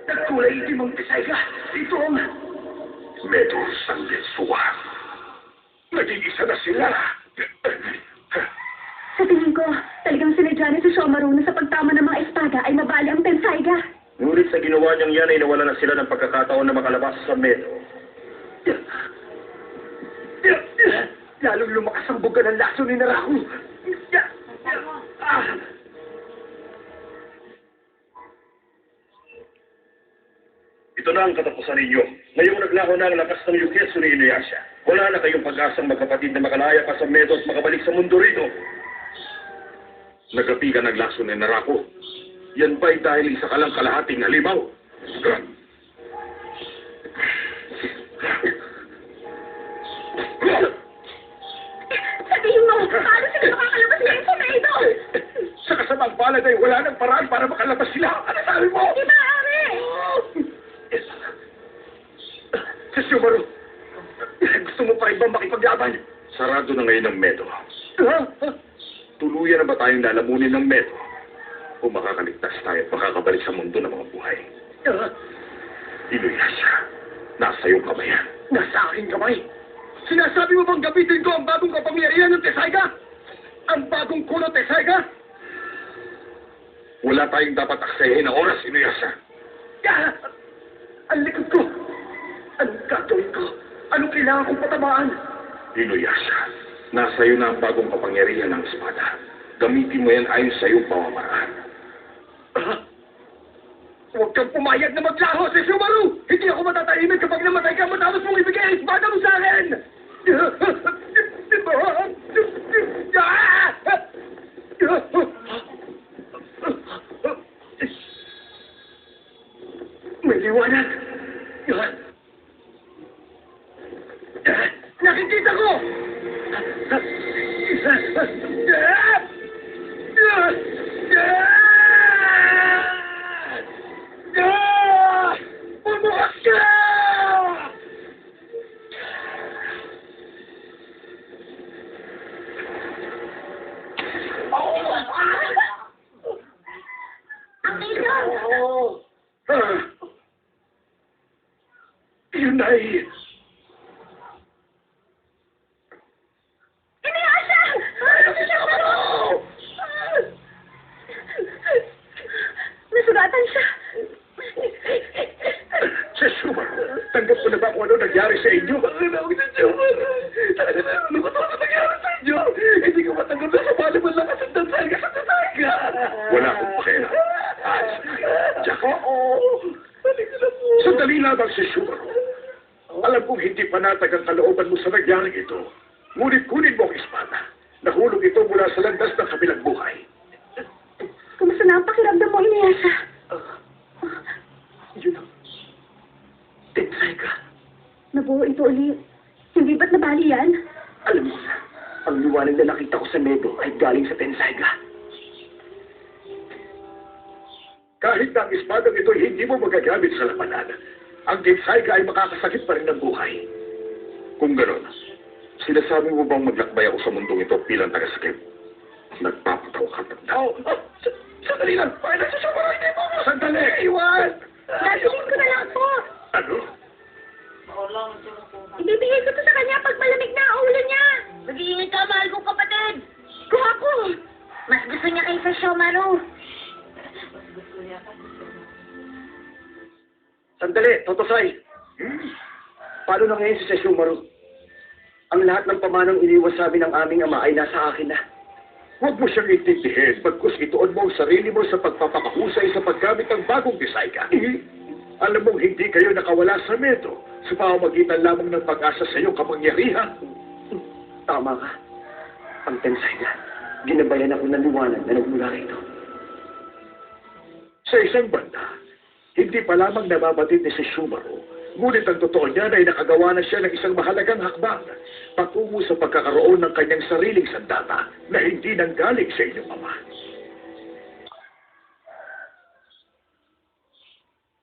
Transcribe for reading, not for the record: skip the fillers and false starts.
Nagkulay itim ang Tesaiga. Ito ang... Medo Sangetsuwa. Naging isa na sila. Sa tingin ko, talagang sinadya ni si Shomaru na sa pagtama ng mga espada ay mabali ang Tensaiga. Ngunit sa ginawa niyang yan ay nawala na sila ng pagkakataon na makalabas sa Medo. Lalong lumakas ang buga ng laso ni Naraku. Ito na ang katapusan ninyo. Ngayong naglaho na ang lakas ng Yuketsu ni Inuyasha. Wala na kayong pag-asang magkapatid na makalaya pa sa Medo at makabalik sa mundo rito. Nagapi ka ng laso ni Narako. Yan ba'y dahil isa ka lang kalahating halimaw? Sabihin mo, paano sila makakalabas ngayon sa Medo? Sa kasamang palad ay wala nang paraan para makalabas sila. Ano sabi mo? Di maaari! Si Subaru, gusto mo pa rin ba makipaglaban? Sarado na ngayon ang Medo. Tuluyan na ba tayong lalamunin ng Medo? O makakaligtas tayo at makakabalik sa mundo ng mga buhay? Inuyasha, nasa iyong kamay yan. Nasa aking kamay. Sinasabi mo bang gamitin ko ang bagong kapangyarihan ng Tesaiga? Ang bagong kuno Tesaiga? Wala tayong dapat aksayahin ng oras, Inuyasha. Ang likod ko. Anong gagawin ko? Anong kailangan kong patamaan? Inuyasha, nasa iyo na ang bagong kapangyarihan ng espada. Gamitin mo yan ayon sa iyong pamamaraan. Huwag kang pumayag na maglaho si Subaru! Hindi ako matatahimik kapag namatay ka matapos mong ibigay ang espada mo sa akin! May liwanag! Nakikita ko! Bumukas ka! Ang ilaw! Yun ay... Inuyasha! Ano si Shomaru? Nasugatan siya. Si Subaru, tanggap mo na ba kung ano nangyari sa inyo? Ako si Subaru. Talaga na ano ko ito nangyari sa inyo? Hindi ko matanggap na sumali mo lang kasi Tesaiga sa Tesaiga. Wala akong pakialam. Jack. Halika na po. Sandali lamang si Subaru. Alam kong hindi panatag ang kalooban mo sa nangyaring ito. Ngunit kunin mo ang espada. Nahulog ito mula sa landas ng kabilang buhay. Kumusta na ang pakiramdam mo, Inuyasha? Yun ang Tesaiga. Nabuo ito ulit. Hindi ba't nabali yan? Alam mo, ang liwanag na nakita ko sa Medo ay galing sa Tesaiga. Kahit na ang espadang ito hindi mo magagamit sa labanan, ang Tensaiga ay makakasakit pa rin ng buhay. Kung gano'n, sinasabi mo bang maglakbay ako sa mundong ito bilang tagasakit? Nagpapataw ka tanda. Sandali lang. Bakit na si Subaru? Hindi mo mo. Sandali! Iwan! Dadalhin ko na lang po. Ano? Ibibigay ko to sa kanya pag malamig na ang ulo niya. Mag-iingat ka, mahal kong kapatid. Kuha ko. Mas gusto niya kaysa Shomaru. Sandali, Totosay. Paano na ngayon si Subaru? Ang lahat ng pamanang iniwas sa amin ng aming ama ay nasa akin na. Huwag mo siyang intindihin, bagkus ituon mo ang sarili mo sa pagpapakahusay sa paggamit ng bagong Tensaiga. Alam mong hindi kayo nakawala sa Medo sa pamamagitan lamang ng pag-asa sa iyong kapangyarihan. Tama ka. Ang Tensaiga, ginabayan ako ng liwanag na nagmula rito. Sa isang banda, hindi pa lamang namamatid ni si Subaru, ngunit ang totoo niya ay nakagawa na siya ng isang mahalagang hakbang patungo sa pagkakaroon ng kanyang sariling sandata na hindi nanggaling sa inyong ama.